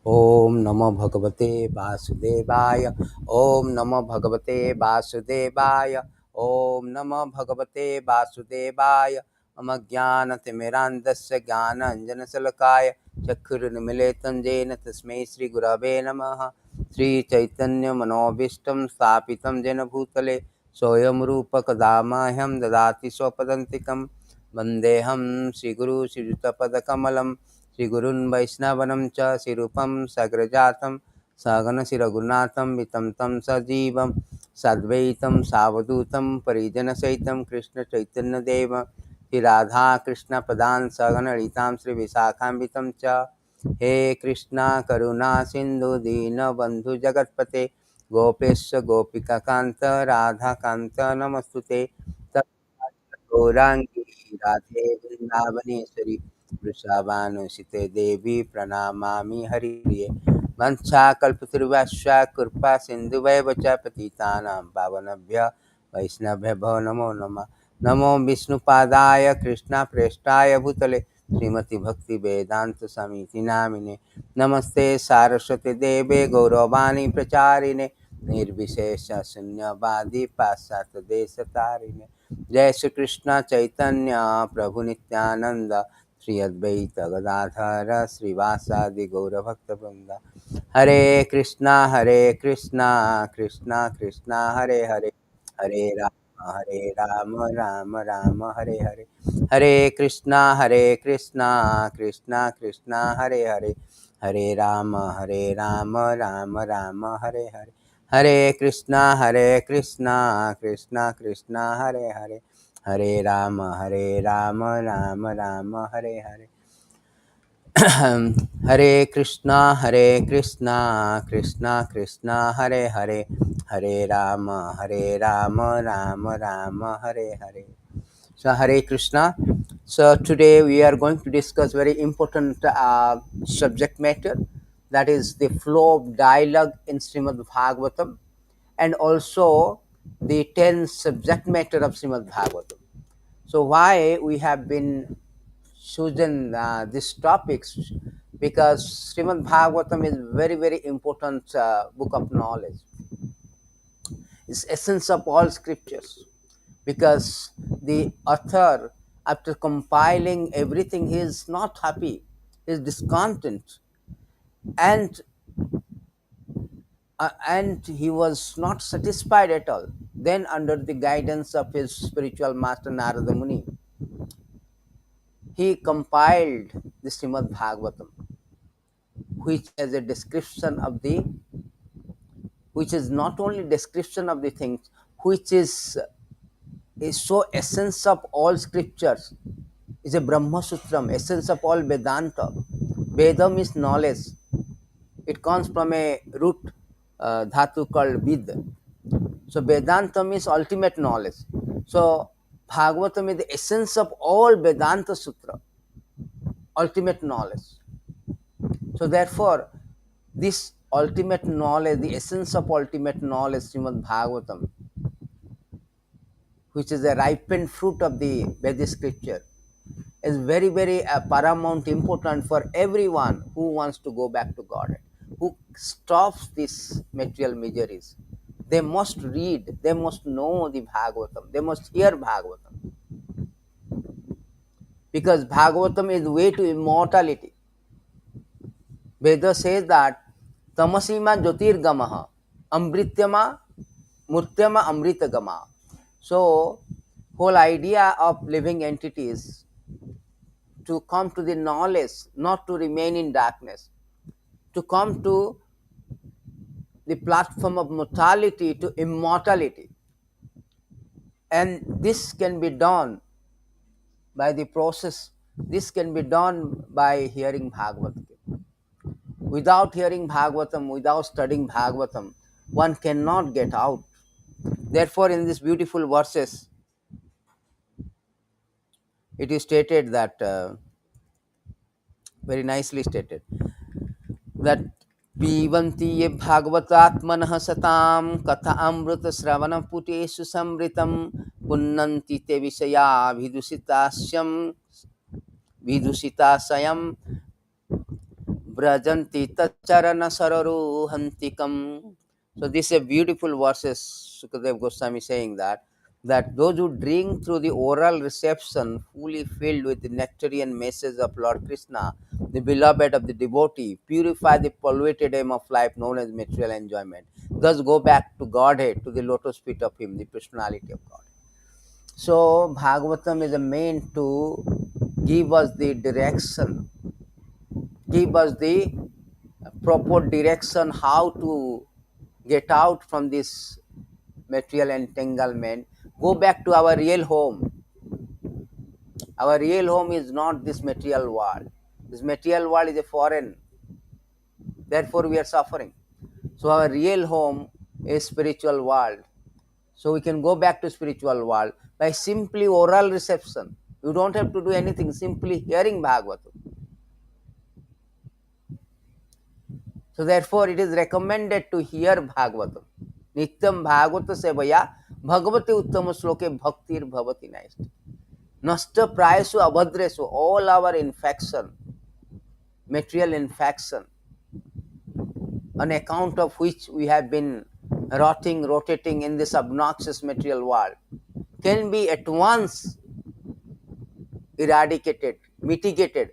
ओम नमो भगवते वासुदेवाय। ओम नमो भगवते वासुदेवाय। ओम नमो भगवते वासुदेवाय। मम ज्ञानतिमिरान्धस्य ज्ञानाञ्जनशलाकया चक्षुरुन्मीलितं येन तस्मै श्रीगुरवे नमः। श्रीचैतन्यमनोभीष्टं स्थापितं येन भूतले स्वयं रूपकदा मह्यं ददाति स्वपदान्तिकं। वन्देऽहं श्रीगुरुं श्रीयुतपदकमलं श्रीगुरून् वैष्णवांश्च श्रीरूपं साग्रजातं सगणशिरघुनाथं वितं तं सजीवं साद्वैतं सावधूतं परिजनसहितं कृष्णचैतन्यदेवं श्रीराधाकृष्णपदान् सगणललितां श्रीविशाखान्वितं च। हे कृष्णा करुणा सिन्धु दीनबन्धु जगत्पते गोपेश गोपिकान्त राधाकान्त नमस्तुते। गौरांगी राधे वृंदावनेश्वरी वृषभानुसुते देवी प्रणमामि हरिप्रिये। वंशाकल्पतरुभ्यश्च कृपा सिन्धुभ्येव च पतितानां पावनेभ्यः वैष्णवेभ्यो नमो नमः। नमो विष्णुपादाय कृष्णप्रेष्ठाय भूतले श्रीमति भक्ति वेदांत समिति नामिने। नमस्ते सारस्वती देवे गौरवाणी प्रचारिणे निर्विशेष शून्यवादी पाश्चात्य देशतारिणे। जय श्री कृष्ण चैतन्य प्रभु नित्यानंद श्री अद्वैत गदाधर श्रीवासादि गौरभक्तवृंद। हरे कृष्णा कृष्णा कृष्णा हरे हरे, हरे राम राम राम हरे हरे। हरे कृष्णा कृष्णा कृष्णा हरे हरे, हरे राम राम राम हरे हरे। हरे कृष्णा कृष्णा कृष्णा हरे हरे, हरे राम राम राम हरे हरे। हरे कृष्णा कृष्णा कृष्णा हरे हरे, हरे Ram Ram Ram Hare Hare. So Hare Krishna. So today we are going to discuss very important subject matter, that is the flow of dialogue in Śrīmad-Bhāgavatam, and also the 10 subject matter of Śrīmad-Bhāgavatam. So why we have been chosen these topics? Because Śrīmad-Bhāgavatam is very important book of knowledge. It's essence of all scriptures, because the author, after compiling everything, he is not happy, he is discontent, and he was not satisfied at all. Then, under the guidance of his spiritual master Narada Muni, he compiled the Srimad Bhagavatam, which is a description of the, which is not only description of the things, which is so essence of all scriptures, is a Brahma Sutram, essence of all Vedanta. Vedam is knowledge. It comes from a root dhatu called Vid. So Vedantam is ultimate knowledge. So Bhagavatam is the essence of all Vedanta Sutra, ultimate knowledge. So therefore, this ultimate knowledge, the essence of ultimate knowledge, Srimad Bhagavatam, which is the ripened fruit of the Vedic scripture, is very paramount important for everyone who wants to go back to Godhead, who stops these material miseries. They must read, they must know the Bhagavatam, they must hear Bhagavatam, because Bhagavatam is the way to immortality. Veda says that tamasima jyotirgamaha amrityama murtyama amritagama. So whole idea of living entities to come to the knowledge, not to remain in darkness, to come to the platform of mortality to immortality. And this can be done by the process, this can be done by hearing Bhagavatam. Without hearing Bhagavatam, without studying Bhagavatam, one cannot get out. Therefore, in these beautiful verses, it is stated that, very nicely stated, that पीबन्ति ये भागवतात्मनः सतां कथा अमृत श्रवण पुटेषु समृतं पुन्नन्ति ते विषया विदुषितास्यं विदुषिताशयं Brajanti tacharana sararuhantikam. So this is a beautiful verses, Sukadeva Goswami saying that those who drink through the oral reception fully filled with the nectarian message of Lord Krishna, the beloved of the devotee, purify the polluted aim of life known as material enjoyment. Thus go back to Godhead, to the lotus feet of Him, the personality of God. So Bhagavatam is meant to give us the direction, give us the proper direction how to get out from this material entanglement, go back to our real home. Our real home is not this material world. This material world is a foreign, therefore we are suffering. So our real home is spiritual world. So we can go back to spiritual world by simply oral reception. You don't have to do anything, simply hearing Bhagavatam. So therefore it is recommended to hear Bhagavatam. Nityam Bhagavata sevaya bhagavati uttama sloke bhaktir bhavati naist. Nasta prayasu abhadresu, all our infection, material infection, on account of which we have been rotting, rotating in this obnoxious material world, can be at once eradicated, mitigated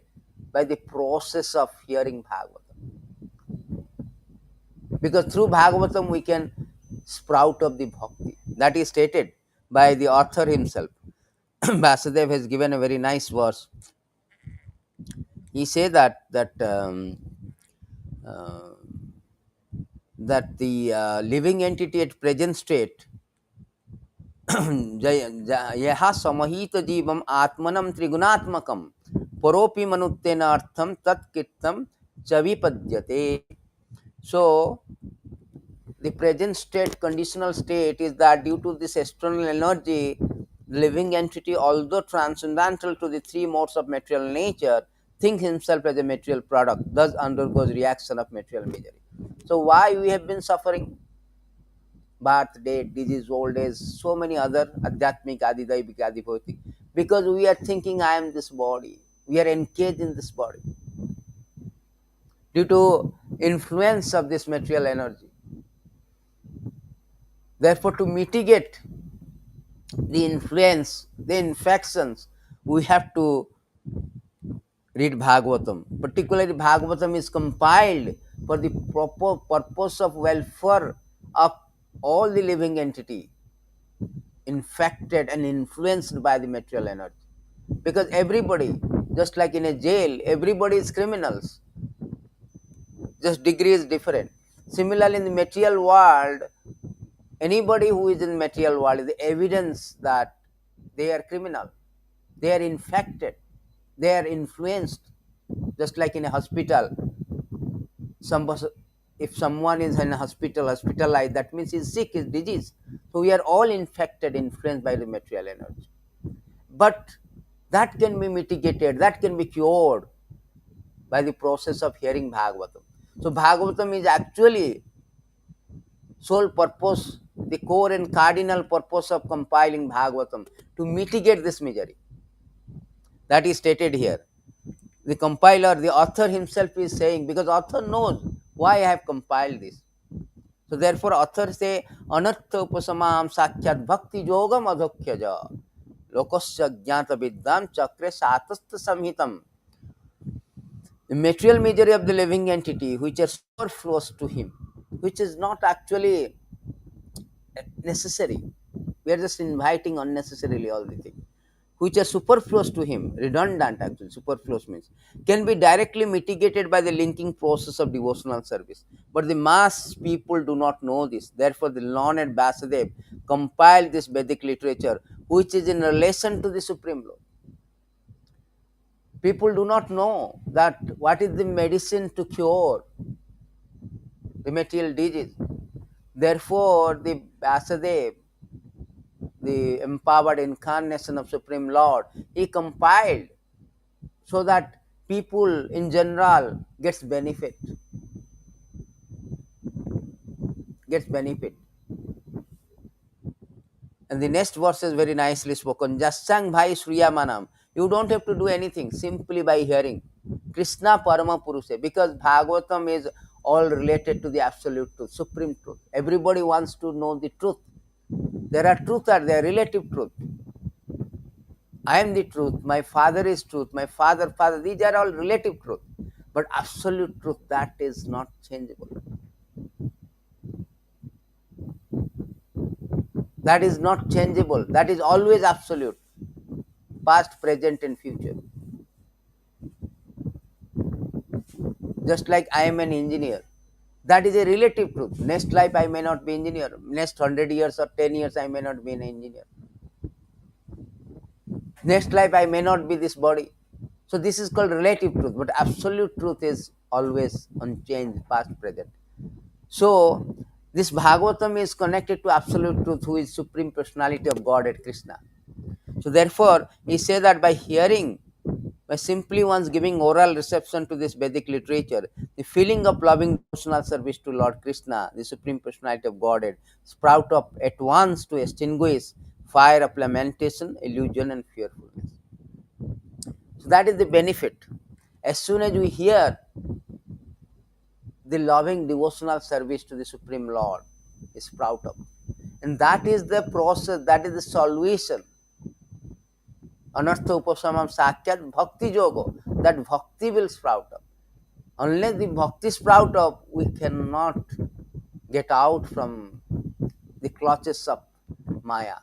by the process of hearing Bhagavatam. Because through Bhagavatam we can sprout of the bhakti. That is stated by the author himself. Vasudev has given a very nice verse. He says uh, that the living entity at present state यः समहित जीवम आत्मनम त्रिगुणात्मकम परोपि मनुत्तेन अर्थम तत्कृतं च विपद्यते. So the present state, conditional state, is that due to this external energy, the living entity, although transcendental to the three modes of material nature, thinks himself as a material product, thus undergoes reaction of material misery. So why we have been suffering? Birth, death, disease, old age, so many other adhyatmic, adidaivic, adibhautik. Because we are thinking I am this body. We are engaged in this body. Due to influence of this material energy. Therefore, to mitigate the influence, the infections, we have to read Bhagavatam. Particularly, Bhagavatam is compiled for the proper purpose of welfare of all the living entity infected and influenced by the material energy. Because everybody, just like in a jail, everybody is criminals. Just degree is different. Similarly, in the material world, anybody who is in material world is the evidence that they are criminal. They are infected. They are influenced. Just like in a hospital, if someone is in a hospital, hospitalized, that means he's sick, he's disease. So we are all infected, influenced by the material energy. But that can be mitigated, that can be cured by the process of hearing Bhagavatam. So Bhagavatam is actually sole purpose, the core and cardinal purpose of compiling Bhagavatam, to mitigate this misery. That is stated here. The compiler, the author himself is saying, because author knows why I have compiled this. So therefore author say, Anatta upasamam sakyat bhakti yogam adhokyaja lokasya jnata viddam chakre satastha samhitam. The material misery of the living entity, which are superfluous to him, which is not actually necessary. We are just inviting unnecessarily all the things, which are superfluous to him, redundant actually, superfluous means, can be directly mitigated by the linking process of devotional service. But the mass people do not know this. Therefore, the learned Vasudev compiled this Vedic literature, which is in relation to the Supreme Lord. People do not know that what is the medicine to cure the material disease. Therefore, the Vasudev, the empowered incarnation of Supreme Lord, he compiled so that people in general gets benefit. And the next verse is very nicely spoken. Jassang bhai sriyamanam. You don't have to do anything, simply by hearing. Krishna Parama Purusha, because Bhagavatam is all related to the absolute truth, supreme truth. Everybody wants to know the truth. There are truth, are there relative truth. I am the truth, my father is truth, my father, these are all relative truth. But absolute truth, that is not changeable. That is not changeable. That is always absolute. Past, present and future. Just like I am an engineer. That is a relative truth. Next life I may not be engineer. Next 100 years or 10 years I may not be an engineer. Next life I may not be this body. So this is called relative truth. But absolute truth is always unchanged, past, present. So this Bhagavatam is connected to absolute truth, who is Supreme Personality of Godhead, Krishna. So therefore, he says that by hearing, by simply once giving oral reception to this Vedic literature, the feeling of loving devotional service to Lord Krishna, the Supreme Personality of Godhead, sprout up at once to extinguish fire of lamentation, illusion and fearfulness. So that is the benefit. As soon as we hear the loving devotional service to the Supreme Lord, sprout up. And that is the process, that is the solution. Anartha upasamam sakyat bhakti yoga, that bhakti will sprout up. Unless the bhakti sprout up, we cannot get out from the clutches of Maya.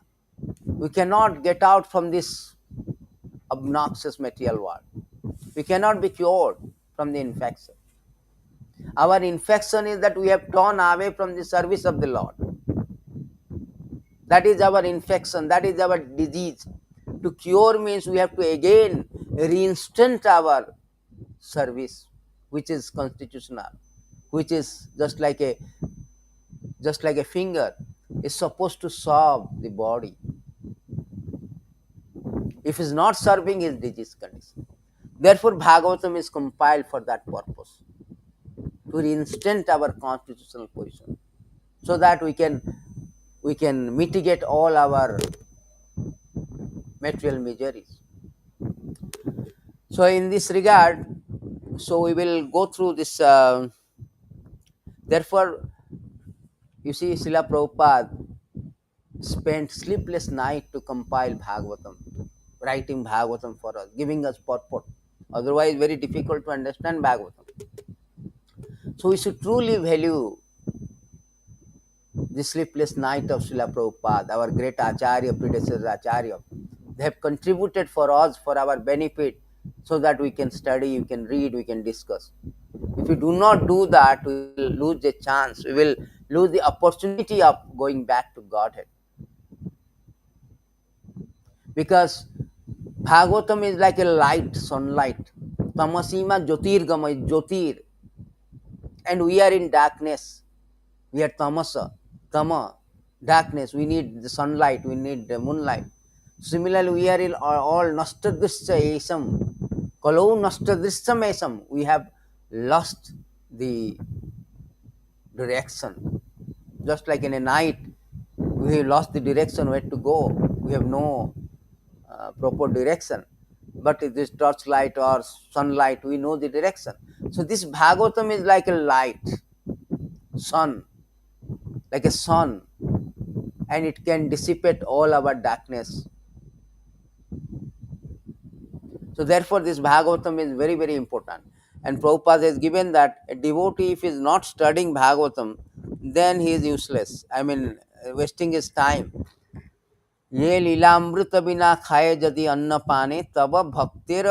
We cannot get out from this obnoxious material world. We cannot be cured from the infection. Our infection is that we have torn away from the service of the Lord. That is our infection, that is our disease. To cure means we have to again reinstate our service, which is constitutional, which is just like a finger is supposed to serve the body. If it is not serving, his disease condition. Therefore, Bhagavatam is compiled for that purpose, to reinstate our constitutional position, so that we can mitigate all our material miseries. So in this regard, so we will go through this. Therefore, you see, Srila Prabhupada spent sleepless night to compile Bhagavatam, writing Bhagavatam for us, giving us purport. Otherwise, very difficult to understand Bhagavatam. So we should truly value the sleepless night of Srila Prabhupada, our great Acharya, predecessor Acharya. They have contributed for us, for our benefit, so that we can study, we can read, we can discuss. If we do not do that, we will lose the chance, we will lose the opportunity of going back to Godhead. Because Bhagavatam is like a light, sunlight. Tamasima jyotirgama is jyotir. And we are in darkness. We are tamasa, tama, darkness. We need the sunlight, we need the moonlight. Similarly, we are in all nastadrisya esam. Kalau nastadrisyam esam. We have lost the direction. Just like in a night, we have lost the direction where to go. We have no proper direction. But if this torchlight or sunlight, we know the direction. So this Bhagavatam is like a light, sun, like a sun, and it can dissipate all our darkness. So therefore, this Bhagavatam is very, very important. And Prabhupada has given that a devotee, if he is not studying Bhagavatam, then he is useless. I mean, wasting his time. ये लीलामृत बिना खाए यदि अन्न पाने तब भक्तिर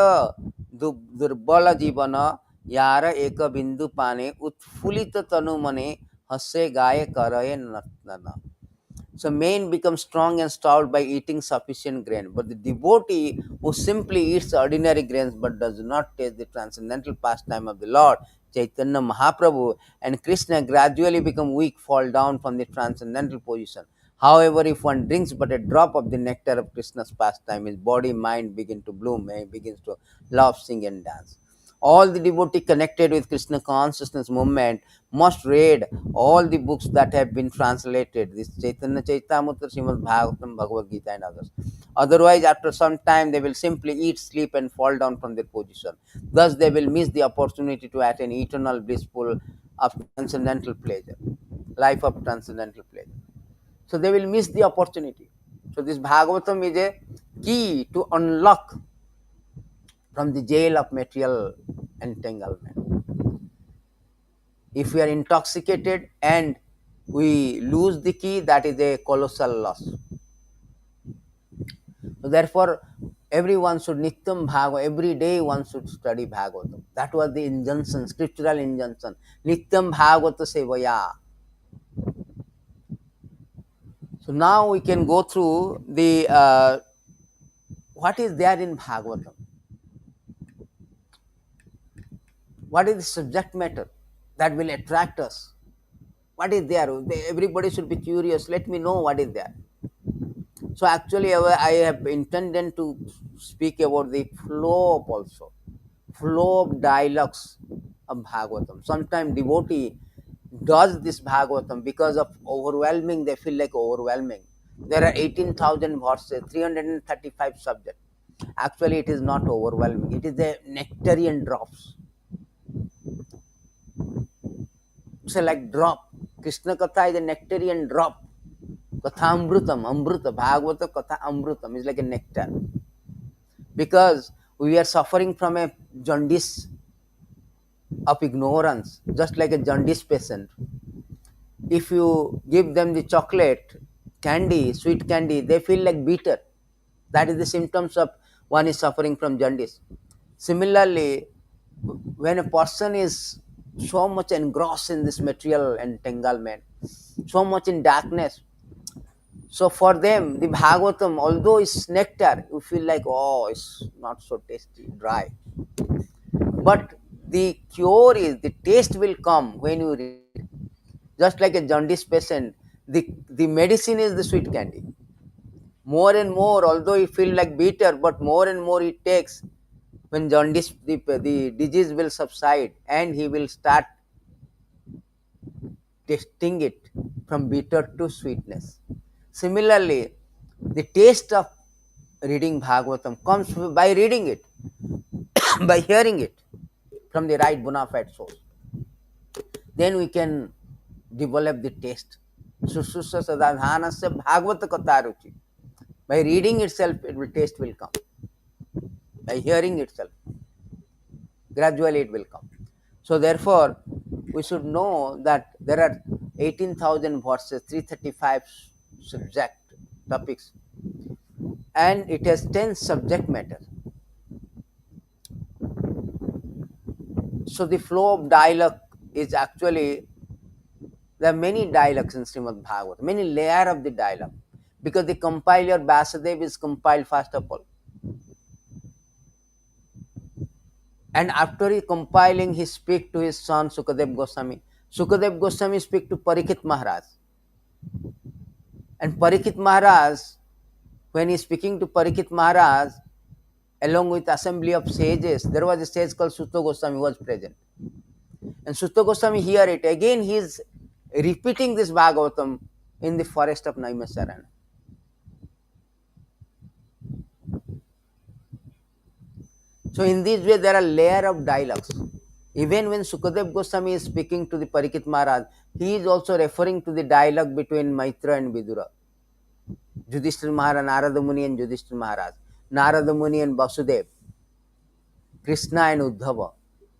दुर्बल जीवन यार एक बिंदु पाने उत्फुल्लित तनु मने हसे गाये करये नर्तन. So man becomes strong and stout by eating sufficient grain, but the devotee who simply eats ordinary grains but does not taste the transcendental pastime of the Lord Chaitanya Mahaprabhu and Krishna gradually become weak, fall down from the transcendental position. However, if one drinks but a drop of the nectar of Krishna's pastime, his body, mind begin to bloom, and he begins to love, sing and dance. All the devotee connected with Krishna consciousness movement must read all the books that have been translated, this Chaitanya Charitamrita, Śrīmad-Bhāgavatam, Bhagavad Gita and others. Otherwise, after some time, they will simply eat, sleep and fall down from their position. Thus, they will miss the opportunity to attain eternal blissful of transcendental pleasure, life of transcendental pleasure. So they will miss the opportunity. So this Bhagavatam is a key to unlock from the jail of material entanglement. If we are intoxicated and we lose the key, that is a colossal loss. So therefore, everyone should nityam bhagavatam, every day one should study Bhagavatam. That was the injunction, scriptural injunction. Nityam bhagavata sevaya. So now we can go through the what is there in Bhagavatam. What is the subject matter that will attract us? What is there? Everybody should be curious. Let me know what is there. So actually, I have intended to speak about the flow also, flow of dialogues of Bhagavatam. Sometimes devotee does this Bhagavatam because of overwhelming, they feel like overwhelming. There are 18,000 verses, 335 subjects. Actually, it is not overwhelming. It is a nectarian drops. It's like drop. Krishna Katha is a nectarian drop. Katha amrutam, amruta, Bhagavata Katha amrutam is like a nectar. Because we are suffering from a jaundice of ignorance, just like a jaundice patient. If you give them the chocolate, candy, sweet candy, they feel like bitter. That is the symptoms of one is suffering from jaundice. Similarly, when a person is so much engrossed in this material entanglement, so much in darkness, so for them, the Bhagavatam, although it's nectar, you feel like, oh, it's not so tasty, dry. But the cure is, the taste will come when you read. Just like a jaundice patient, the medicine is the sweet candy. More and more, although you feel like bitter, but more and more it takes, when jaundice, the disease will subside and he will start tasting it from bitter to sweetness. Similarly, the taste of reading Bhagavatam comes by reading it, by hearing it from the right bona fide source. Then we can develop the taste. Sushrusa sadadhanasya bhagavata katharuchi. By reading itself, taste will come. By hearing itself, gradually it will come. So therefore, we should know that there are 18,000 verses, 335 subject topics, and it has 10 subject matter. So the flow of dialogue is actually, there are many dialogues in Śrīmad-Bhāgavatam, many layers of the dialogue, because the compiler Vyasadeva is compiled first of all. And after he compiling, he speak to his son Sukadeva Goswami. Sukadeva Goswami speak to Parikshit Maharaj. And Parikshit Maharaj, when he is speaking to Parikshit Maharaj, along with assembly of sages, there was a sage called Sutta Goswami who was present. And Sutta Goswami hear it. Again he is repeating this Bhagavatam in the forest of Naimisarana. So in this way there are layer of dialogues. Even when Sukadeva Goswami is speaking to the Parikshit Maharaj, he is also referring to the dialogue between Maitra and Vidura. Yudhishthira Maharaj, Narada Muni and Yudhishthira Maharaj, Narada Muni and Vasudev, Krishna and Uddhava.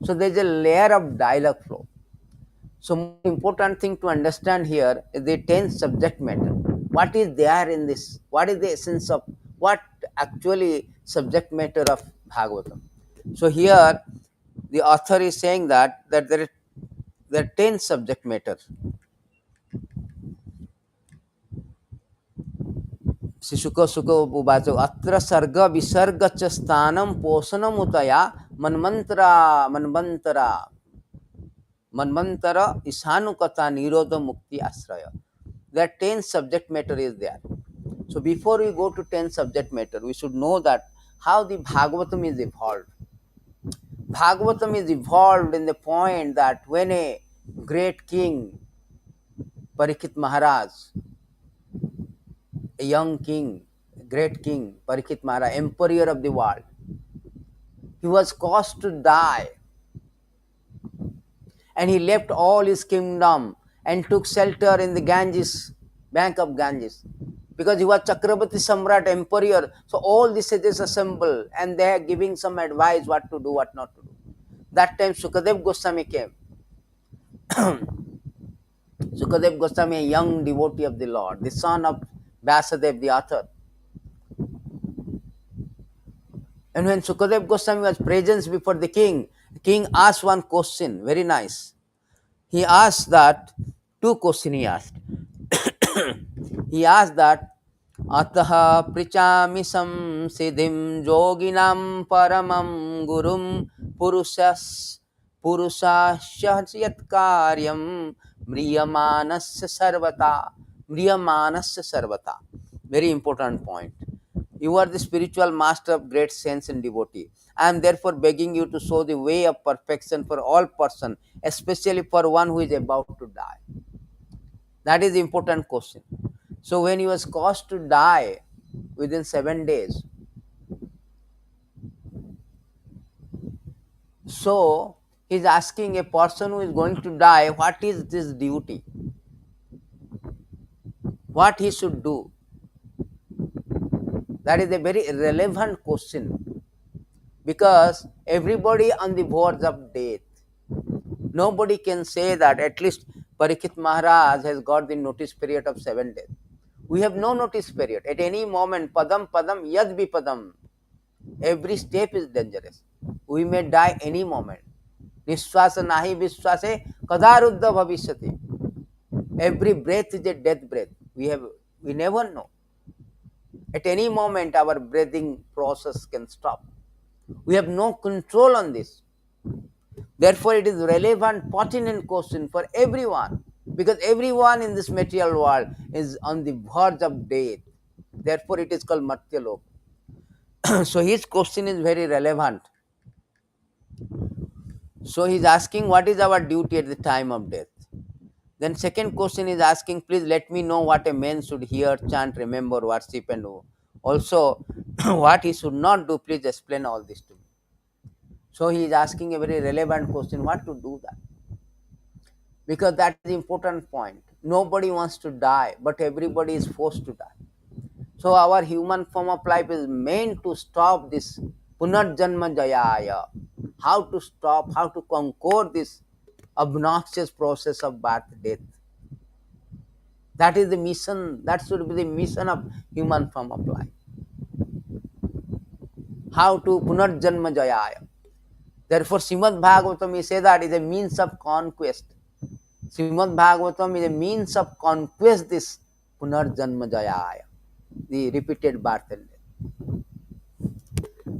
So there is a layer of dialogue flow. So more important thing to understand here is the 10 subject matter. What is there in this? What is the essence of, what actually subject matter of Bhagavatam? So here the author is saying that there are 10 subject matters. Suka uvacho atra sargo visargaś sthānaṁ poṣaṇam ūtayaḥ manvantara iśānukathā nirodho mukti āśrayaḥ. There are 10 subject matter is there. So before we go to 10 subject matter, we should know that how the Bhagavatam is evolved. Bhagavatam is evolved in the point that when a great king, Parikshit Maharaj, a young king, a great king, Parikshit Maharaj, emperor of the world, he was caused to die, and he left all his kingdom and took shelter in the Ganges, bank of Ganges, because he was Chakravarti Samrat, emperor. So all the sages assemble and they are giving some advice what to do, what not to do. That time Sukadev Goswami came. Sukadev Goswami, a young devotee of the Lord, the son of Vyasadev, the author. And when Sukadev Goswami was present before the king asked one question, very nice. He asked that, two questions he asked. He asked that, Ataha prichami samsiddhim yoginam paramam gurum purushasya yat karyam mriyamanasya sarvata. Very important point. You are the spiritual master of great sense and devotee. I am therefore begging you to show the way of perfection for all person, especially for one who is about to die. That is the important question. So when he was caused to die within 7 days, so he is asking a person who is going to die, what is this duty? What he should do? That is a very relevant question, because everybody on the verge of death. Nobody can say that at least Parikshit Maharaj has got the notice period of 7 days. We have no notice period. At any moment, padam padam yad vipadam. Every step is dangerous. We may die any moment. Nishwasa nahi vishwase kadaruddha bhavishyati. Every breath is a death breath. We never know. At any moment, our breathing process can stop. We have no control on this. Therefore, it is relevant, pertinent question for everyone, because everyone in this material world is on the verge of death. Therefore, it is called Matyalok. So, his question is very relevant. So, he is asking, what is our duty at the time of death? Then, second question is asking, please let me know what a man should hear, chant, remember, worship, and also what he should not do. Please explain all this to me. So, he is asking a very relevant question, what to do that? Because that is the important point. Nobody wants to die, but everybody is forced to die. So our human form of life is meant to stop this punarjanma jayaya. How to stop, how to conquer this obnoxious process of birth, death. That is the mission, that should be the mission of human form of life. How to punarjanma jayaya. Therefore, Śrīmad-Bhāgavatam, we say that is a means of conquest. Śrīmad-Bhāgavatam is a means of conquest, this punarjanma jayaya, the repeated birth and death.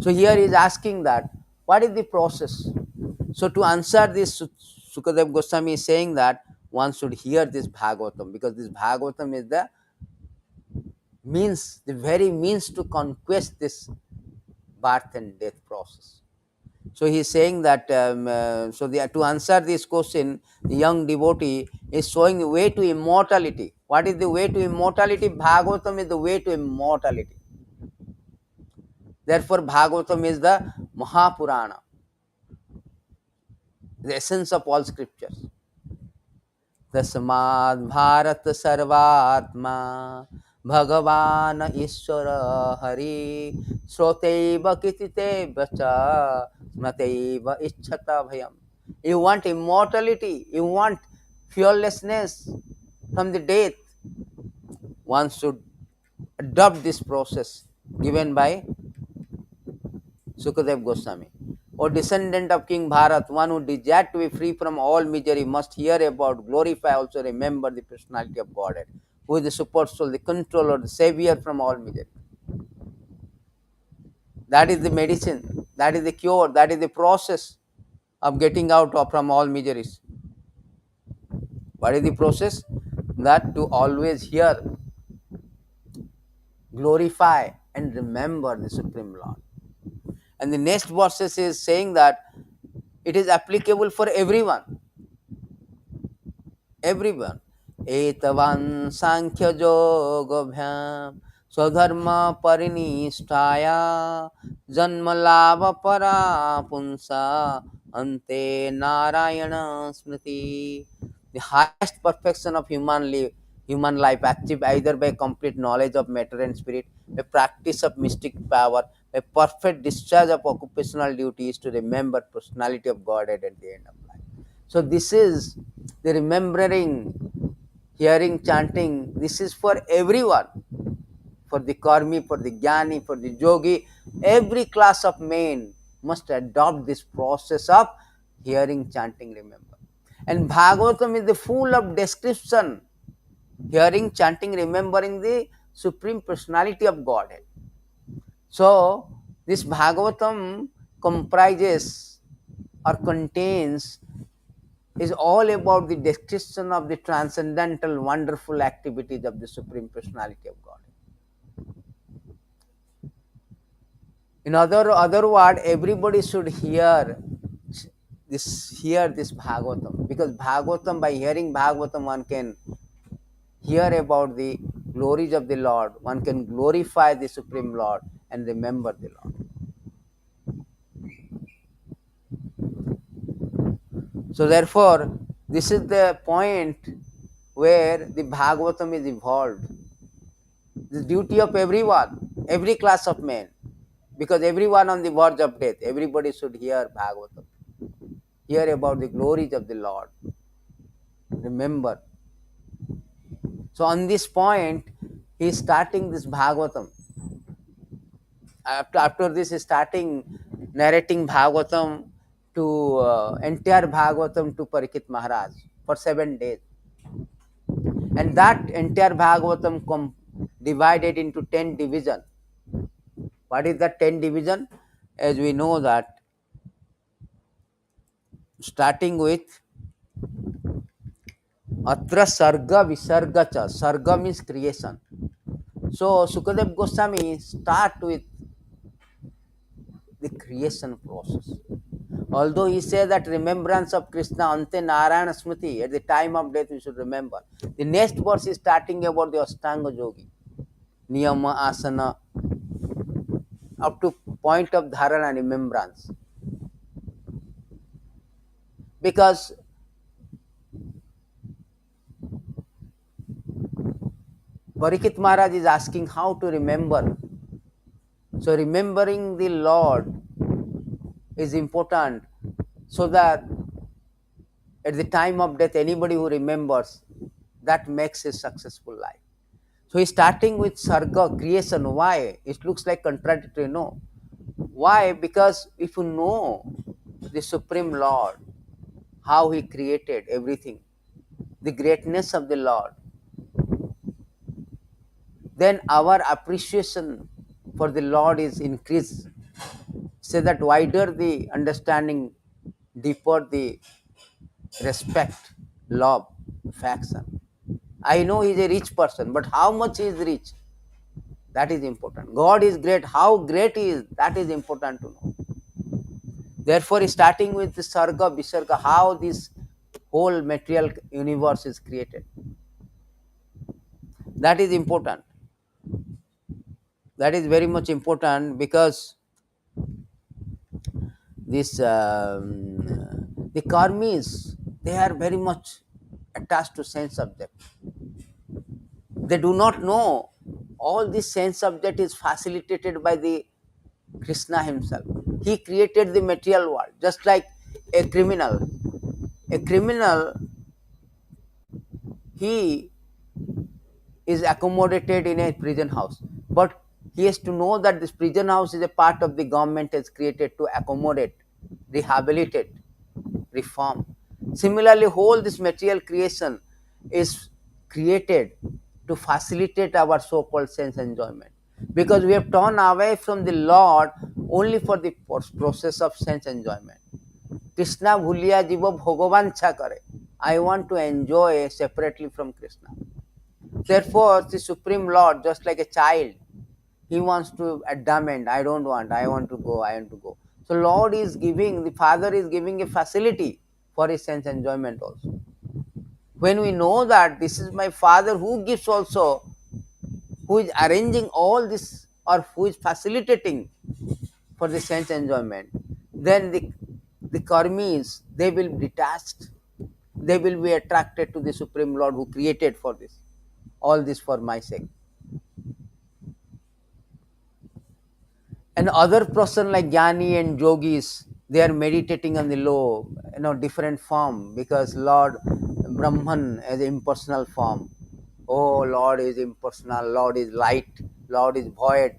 So here he is asking that, what is the process? So to answer this, Sukadev Goswami is saying that one should hear this Bhagavatam, because this Bhagavatam is the means, the very means to conquest this birth and death process. So he is saying that, to answer this question, the young devotee is showing the way to immortality. What is the way to immortality? Bhagavatam is the way to immortality. Therefore, Bhagavatam is the Mahapurana, the essence of all scriptures. Tasmad Bharat Sarvatma Bhagavan Ishvara Hari Sroteva Kititeva Cha Smateva Ichchata Bhayam. You want immortality, you want fearlessness from the death, one should adopt this process given by Sukadev Goswami. O descendant of King Bharat, one who desires to be free from all misery must hear about, glorify, also remember the personality of Godhead, who is the super soul, the controller, the savior from all misery. That is the medicine, that is the cure, that is the process of getting out from all miseries. What is the process? That to always hear, glorify, and remember the Supreme Lord. And the next verses is saying that It is applicable for everyone. Everyone. Etavan Sankhya Yoga Bhyam Swadharma Parinishthaya Janma Lava Para Punsa Ante Narayana Smriti. The highest perfection of human life achieved either by complete knowledge of matter and spirit, by practice of mystic power, by perfect discharge of occupational duties to remember personality of Godhead at the end of life. So this is the remembering, hearing, chanting. This is for everyone, for the karmi, for the jnani, for the yogi. Every class of men must adopt this process of hearing, chanting, remember. And Bhagavatam is the full of description, hearing, chanting, remembering the Supreme Personality of Godhead. So this Bhagavatam comprises or contains is all about the description of the transcendental, wonderful activities of the Supreme Personality of God. In other word, everybody should hear this Bhagavatam, because Bhagavatam, by hearing Bhagavatam, one can hear about the glories of the Lord, one can glorify the Supreme Lord and remember the Lord. So therefore, this is the point where the Bhagavatam is evolved. The duty of everyone, every class of men, because everyone on the verge of death, everybody should hear Bhagavatam, hear about the glories of the Lord, remember. So on this point, he is starting this Bhagavatam. After this, he is starting narrating Bhagavatam to entire Bhagavatam to Parikshit Maharaj for 7 days. And that entire Bhagavatam divided into 10 divisions. What is that 10 division? As we know that, starting with atra sarga visargaś. Sarga means creation. So Sukadev Goswami start with the creation process. Although he says that remembrance of Krishna ante Narayana Smriti, at the time of death we should remember. The next verse is starting about the Ashtanga Yogi, Niyama, Asana, up to point of Dharana, remembrance. Because Parikshit Maharaj is asking how to remember. So remembering the Lord is important, so that at the time of death, anybody who remembers, that makes a successful life. So he's starting with sarga, creation. Why? It looks like contradictory, no. Why? Because if you know the Supreme Lord, how he created everything, the greatness of the Lord, then our appreciation for the Lord is increased. So that wider the understanding, deeper the respect, love, affection. I know he is a rich person, but how much he is rich? That is important. God is great. How great he is, that is important to know. Therefore, starting with the sarga, visarga, how this whole material universe is created. That is important. That is very much important, because this the karmis, they are very much attached to sense object. They do not know all this sense subject is facilitated by the Krishna himself. He created the material world, just like a criminal. A criminal, he is accommodated in a prison house, but he has to know that this prison house is a part of the government has created to accommodate, rehabilitate, reform. Similarly, whole this material creation is created to facilitate our so-called sense enjoyment, because we have turned away from the Lord only for the process of sense enjoyment. Krishna bhuliya jiva bhagavancha kare. I want to enjoy separately from Krishna. Therefore, the Supreme Lord, just like a child, he wants to demand, I don't want, I want to go, I want to go. So Lord is giving, the Father is giving a facility for his sense enjoyment also. When we know that this is my Father who gives also, who is arranging all this or who is facilitating for the sense enjoyment, then the karmis, they will be detached. They will be attracted to the Supreme Lord who created for this, all this for my sake. And other person like Jnani and Yogis, they are meditating on the low, different form, because Lord Brahman as impersonal form. Oh, Lord is impersonal, Lord is light, Lord is void,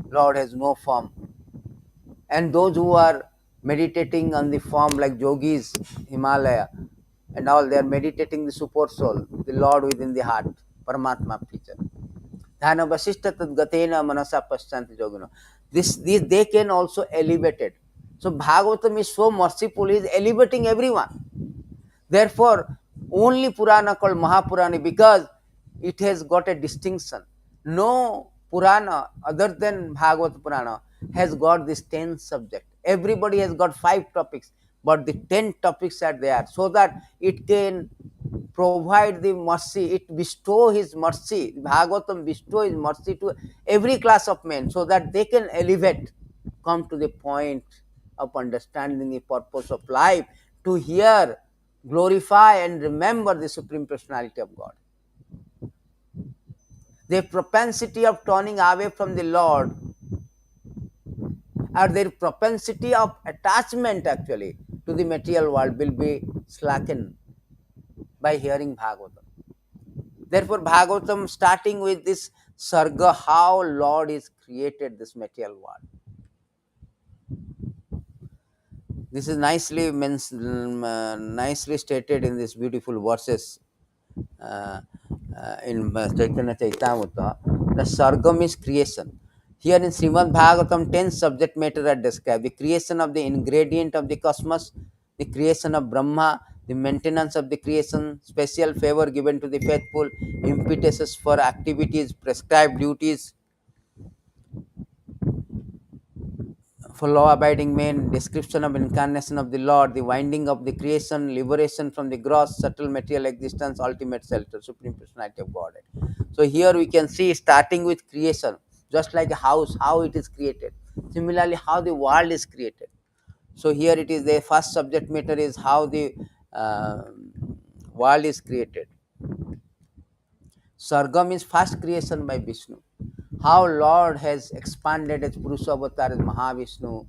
Lord has no form. And those who are meditating on the form like yogis, Himalaya, and all, they are meditating the super soul, the Lord within the heart, Paramatma feature. Dhana vasishta tadgatena manasa paschanti yogino. This they can also elevate it. So Bhagavatam is so merciful, he is elevating everyone. Therefore, only Purana called Mahapurana, because it has got a distinction. No Purana other than Bhagavad Purana has got this 10 subject. Everybody has got 5 topics, but the 10 topics are there, so that it can provide the mercy, it bestow his mercy. Bhagavatam bestow his mercy to every class of men, so that they can elevate, come to the point of understanding the purpose of life, to hear, glorify and remember the Supreme Personality of God. Their propensity of turning away from the Lord, or their propensity of attachment actually to the material world, will be slackened by hearing Bhagavatam. Therefore, Bhagavatam starting with this sargo, how Lord is created this material world. This is nicely stated in these beautiful verses in Chaitanya Chaitamrita. The sargam is creation. Here in Śrīmad-Bhāgavatam, 10 subject matter are described: the creation of the ingredient of the cosmos, the creation of Brahmā, the maintenance of the creation, special favor given to the faithful, impetuses for activities, prescribed duties for law-abiding men, description of incarnation of the Lord, the winding of the creation, liberation from the gross, subtle material existence, ultimate shelter, Supreme Personality of Godhead. So here we can see, starting with creation, just like a house, how it is created. Similarly, how the world is created. So here it is, the first subject matter is how the uh, world is created. Sargam is first creation by Vishnu. How Lord has expanded its Purusha avatar as Mahavishnu,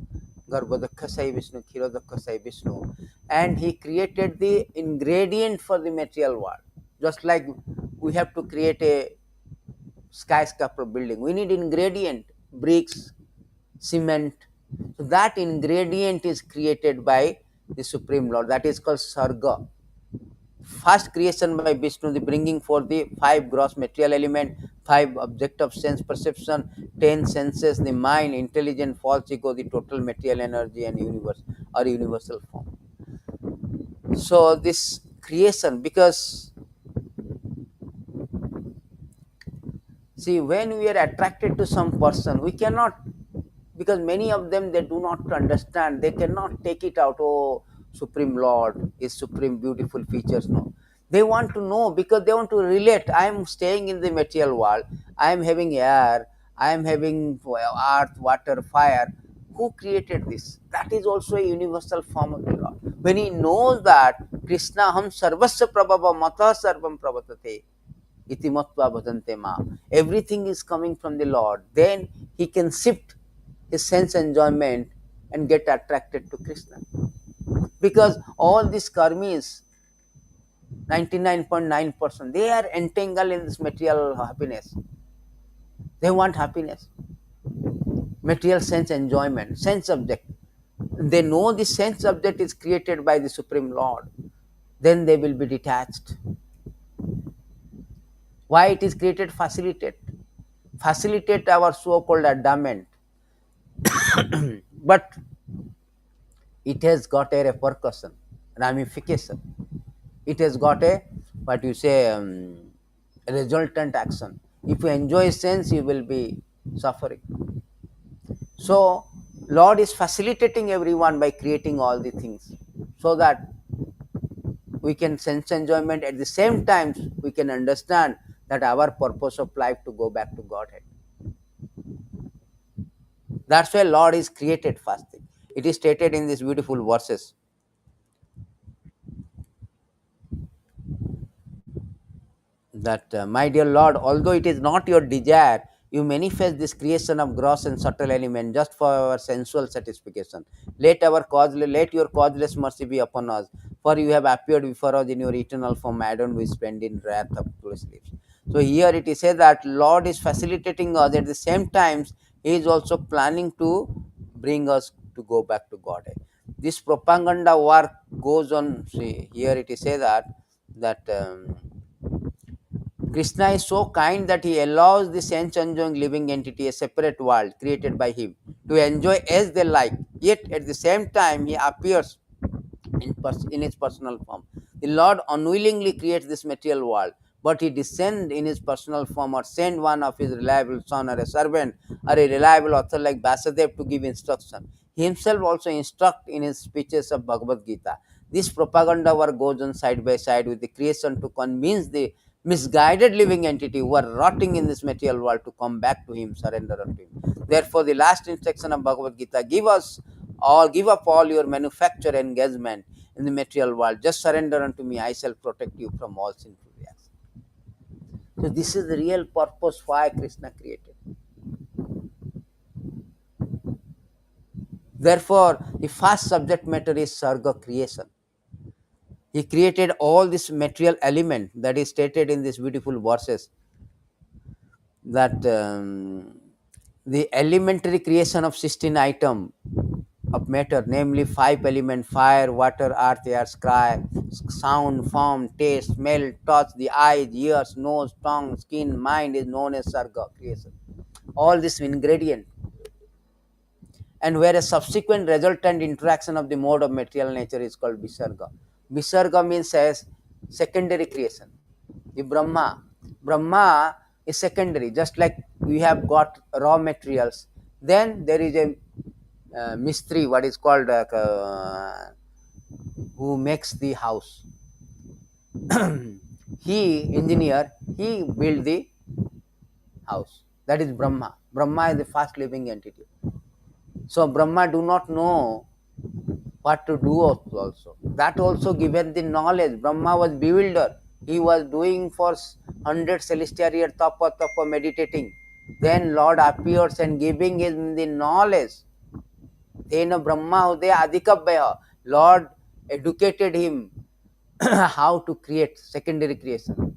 Garbhodakkhasai Vishnu, Kshirodakkhasai Vishnu, and he created the ingredient for the material world. Just like we have to create a skyscraper building, we need ingredient, bricks, cement. So that ingredient is created by the Supreme Lord. That is called sarga. First creation by Vishnu, the bringing forth the 5 gross material element, 5 object of sense perception, 10 senses, the mind, intelligent, false ego, the total material energy and universe or universal form. So this creation, because see, when we are attracted to some person, we cannot, because many of them, they do not understand, they cannot take it out. Oh, Supreme Lord is supreme beautiful features. No, they want to know, because they want to relate. I am staying in the material world, I am having air, I am having earth, water, fire. Who created this? That is also a universal form of the Lord. When he knows that Krishna ham sarvasya prabhava matah sarvam pravatate iti matva bhajante ma, everything is coming from the Lord, then he can shift his sense enjoyment and get attracted to Krishna. Because all these karmis, 99.9%, they are entangled in this material happiness. They want happiness, material sense enjoyment, sense object. They know the sense object is created by the Supreme Lord, then they will be detached. Why it is created? Facilitate our so-called adamant. But it has got a repercussion, ramification. It has got a, what you say, resultant action. If you enjoy sense, you will be suffering. So Lord is facilitating everyone by creating all the things so that we can sense enjoyment. At the same time, we can understand that our purpose of life to go back to Godhead. That's why Lord is created fasting. It is stated in these beautiful verses that, my dear Lord, although it is not your desire, you manifest this creation of gross and subtle element just for our sensual satisfaction. Let your causeless mercy be upon us, for you have appeared before us in your eternal form, adorned with splendid wrath of glorious lips. So here it is said that Lord is facilitating us. At the same time, He is also planning to bring us to go back to Godhead. This propaganda work goes on. See, here it is said that Krishna is so kind that he allows the sense enjoying living entity, a separate world created by him, to enjoy as they like. Yet at the same time, he appears in his personal form. The Lord unwillingly creates this material world, but he descends in his personal form or send one of his reliable son or a servant or a reliable author like Vasudev to give instruction. He himself also instructs in his speeches of Bhagavad Gita. This propaganda work goes on side by side with the creation to convince the misguided living entity who are rotting in this material world to come back to him, surrender unto him. Therefore, the last instruction of Bhagavad Gita, give up all your manufacture engagement in the material world. Just surrender unto me, I shall protect you from all sinful reactions. So this is the real purpose why Krishna created. Therefore, the first subject matter is sargo, creation. He created all this material element that is stated in these beautiful verses, that the elementary creation of 16 items of matter, namely 5 elements: fire, water, earth, air, sky, sound, form, taste, smell, touch, the eyes, ears, nose, tongue, skin, mind, is known as sarga, creation. All this ingredient, and where a subsequent resultant interaction of the mode of material nature is called visarga. Visarga means as secondary creation. The Brahma is secondary, just like we have got raw materials. Then there is a mystery, what is called who makes the house. Engineer, he built the house. That is Brahma. Brahma is the first living entity. So Brahma do not know what to do also. That also given the knowledge. Brahma was bewildered. He was doing for 100 celestial years tapa meditating. Then Lord appears and giving him the knowledge. Tena Brahma Udaya Adhikabbhaya. Lord educated him how to create secondary creation,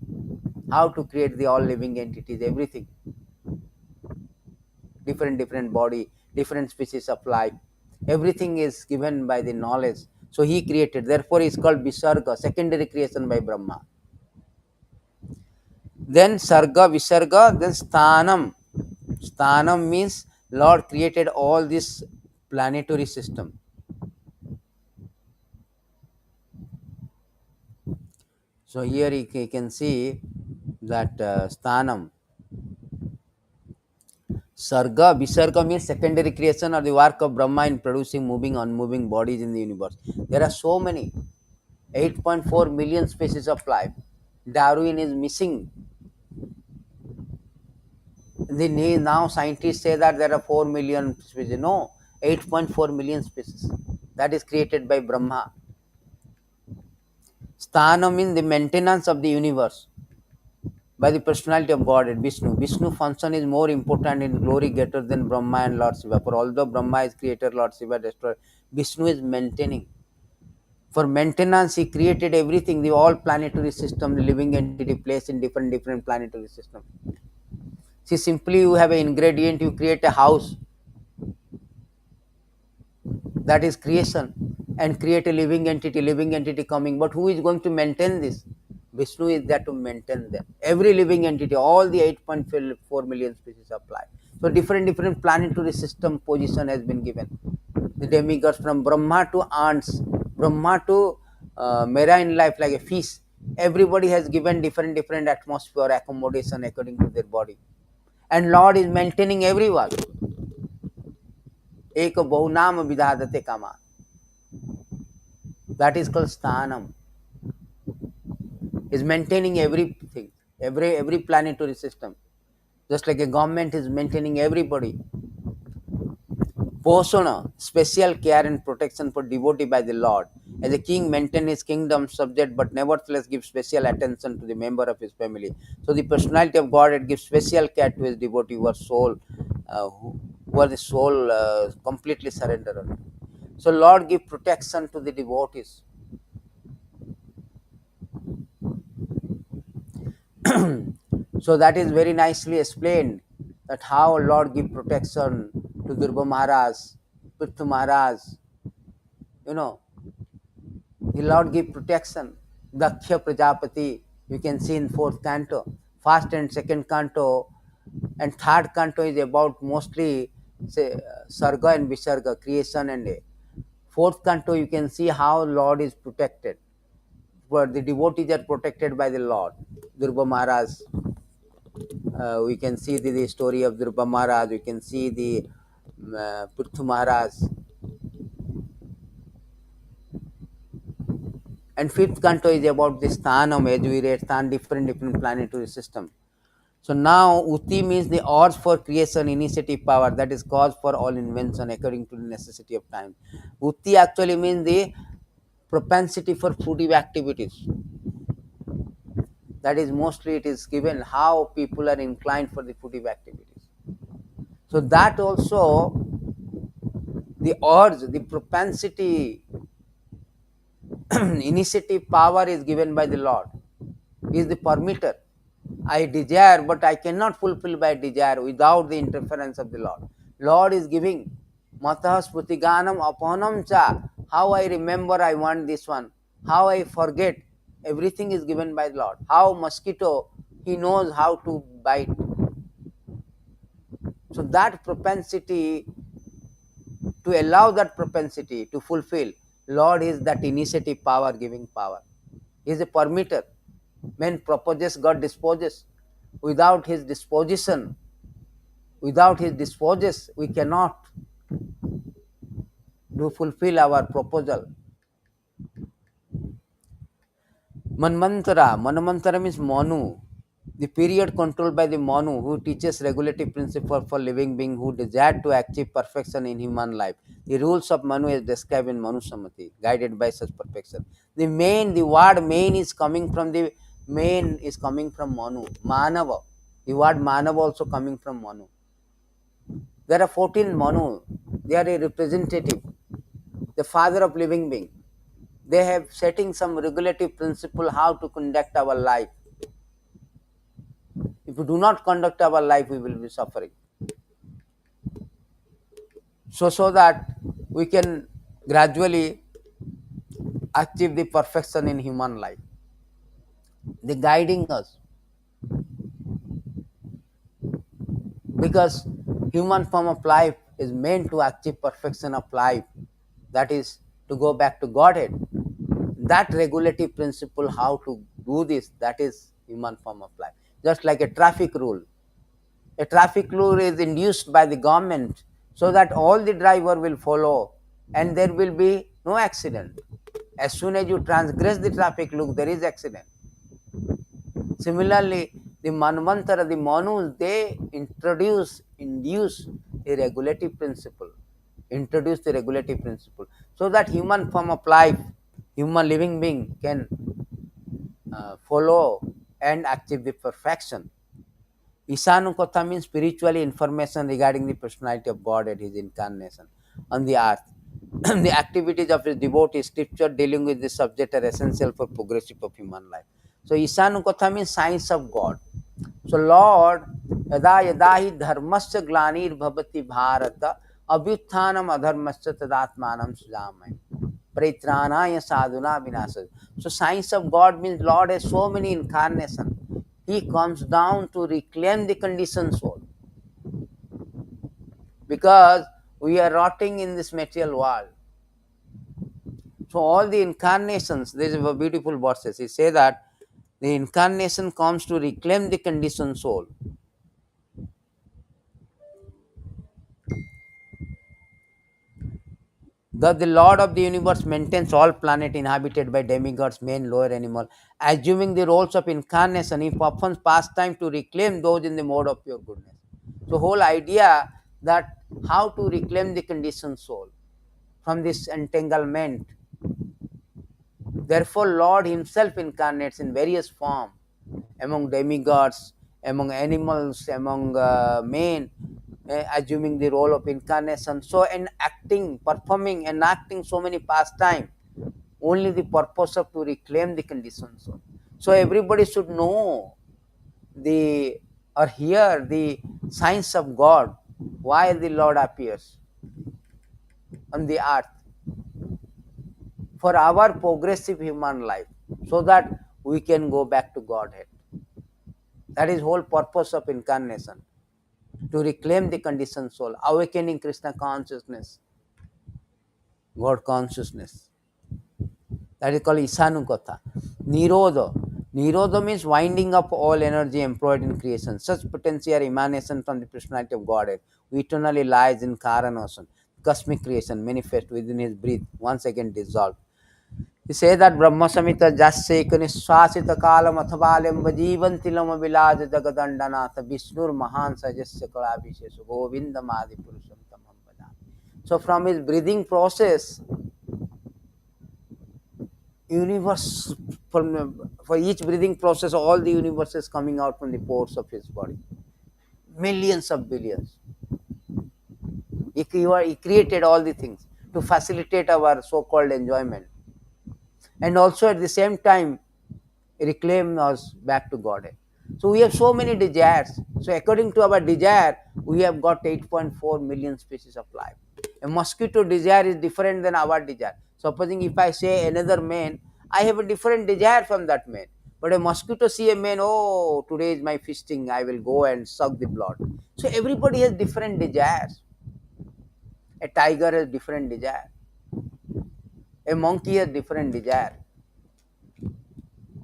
how to create the all living entities, everything, different body, different species of life, everything is given by the knowledge. So he created, therefore he is called visarga, secondary creation by Brahma. Then sarga, visarga, then sthānaṁ. Sthānaṁ means Lord created all this planetary system. So here you can see that sthānaṁ. Sarga, visarga means secondary creation or the work of Brahma in producing moving, unmoving bodies in the universe. There are so many, 8.4 million species of life. Darwin is missing. Now scientists say that there are 4 million species. No, 8.4 million species. That is created by Brahma. Sthānaṁ means the maintenance of the universe by the personality of Godhead, Vishnu. Vishnu function is more important in glory greater than Brahma and Lord Shiva. For although Brahma is creator, Lord Shiva destroyer, Vishnu is maintaining. For maintenance, he created everything, the all planetary system, the living entity placed in different planetary systems. See, simply you have an ingredient, you create a house, that is creation, and create a living entity coming. But who is going to maintain this? Vishnu is there to maintain them. Every living entity, all the 8.4 million species of life. So different planetary system position has been given. The demigods from Brahma to ants, Brahma to marine life like a fish. Everybody has given different atmosphere accommodation according to their body. And Lord is maintaining everyone. Eka bahunam vidhadate kama. That is called sthānaṁ. Is maintaining everything, every planetary system. Just like a government is maintaining everybody. poṣaṇa, special care and protection for devotee by the Lord. As a king maintains his kingdom subject, but nevertheless gives special attention to the member of his family. So the personality of Godhead gives special care to his devotee who are soul, who are the soul completely surrendered. So Lord give protection to the devotees. So that is very nicely explained, that how Lord give protection to Durga Maharaj, Prithu Maharaj, you know, the Lord give protection. Daksha Prajapati, you can see in fourth canto. First and second canto and third canto is about mostly say sargo and visarga, creation and fourth canto you can see how Lord is protected. Where the devotees are protected by the Lord. Durga Maharaj, we can see the story of Durga Maharaj, we can see the Prithu Maharaj. And fifth canto is about the sthānaṁ, as we read, different planetary system. So now Uti means the urge for creation, initiative power, that is cause for all invention according to the necessity of time. Uti actually means the propensity for furtive activities. That is mostly it is given how people are inclined for the furtive activities. So that also the urge, the propensity, initiative power is given by the Lord. He is the permitter. I desire, but I cannot fulfill my desire without the interference of the Lord. Lord is giving. Matah sputiganam apanam cha. How I remember I want this one. How I forget. Everything is given by the Lord. How mosquito, he knows how to bite. So that propensity, to allow that propensity to fulfill, Lord is that initiative power, giving power. He is a permitter. Man proposes, God disposes. Without his disposition, we cannot do fulfill our proposal. Manvantara means Manu, the period controlled by the Manu, who teaches regulative principle for living being who desire to achieve perfection in human life. The rules of Manu is described in Manu Samati, guided by such perfection. The word main is coming from Manu, Manava. The word Manava also coming from Manu. There are 14 Manu. They are a representative, the father of living being. They have setting some regulative principle how to conduct our life. If we do not conduct our life, we will be suffering. So that we can gradually achieve the perfection in human life. They guiding us. Because human form of life is meant to achieve perfection of life. That is to go back to Godhead. That regulative principle, how to do this, that is human form of life. Just like a traffic rule. A traffic rule is induced by the government so that all the driver will follow and there will be no accident. As soon as you transgress the traffic rule, there is accident. Similarly, the manvantara, the Manus, they induce the regulative principle. So that human form of life, human living being can follow and achieve the perfection. iśānukathā means spiritually information regarding the personality of God and his incarnation on the earth. The activities of his devotee scripture dealing with this subject are essential for progressive of human life. So iśānukathā means science of God. So Lord, yada yada hi dharmasya glanir bhavati bharata abhyutthanam adharmasya tadatmanam sujamaya paritranaya sadhuna vinasaya. So science of God means Lord has so many incarnations. He comes down to reclaim the conditioned soul. Because we are rotting in this material world. So all the incarnations, there is a beautiful verses. He say that the incarnation comes to reclaim the conditioned soul. Thus, the Lord of the universe maintains all planets inhabited by demigods, men, lower animal. Assuming the roles of incarnation, he performs pastime to reclaim those in the mode of pure goodness. So, whole idea that how to reclaim the conditioned soul from this entanglement. Therefore, Lord himself incarnates in various forms among demigods, among animals, among men, assuming the role of incarnation. So, performing, enacting so many pastimes, only the purpose of to reclaim the conditioned soul. So, everybody should know the or hear the signs of God, why the Lord appears on the earth for our progressive human life, so that we can go back to Godhead. That is whole purpose of incarnation, to reclaim the conditioned soul, awakening Krishna consciousness, God consciousness. That is called iśānukathā. Nirodho. Nirodho means winding up all energy employed in creation. Such potency or emanation from the personality of Godhead, who eternally lies in Karanasana, cosmic creation, manifest within his breath, once again dissolved. He says that Brahma Samhita Jasya Niswasita Kalam Athavalem Vajivantilam Vilaj Jagadandanatha Vishnur Mahan Sajasya Kalabhishesu Govindamadi Purusham Tamam Bhajami. So from his breathing process, universe, for each breathing process, all the universe is coming out from the pores of his body. Millions of billions. He created all the things to facilitate our so-called enjoyment. And also at the same time, reclaim us back to Godhead. So we have so many desires. So according to our desire, we have got 8.4 million species of life. A mosquito desire is different than our desire. Supposing if I say another man, I have a different desire from that man. But a mosquito see a man, oh, today is my feasting, I will go and suck the blood. So everybody has different desires. A tiger has different desire. A monkey has different desire.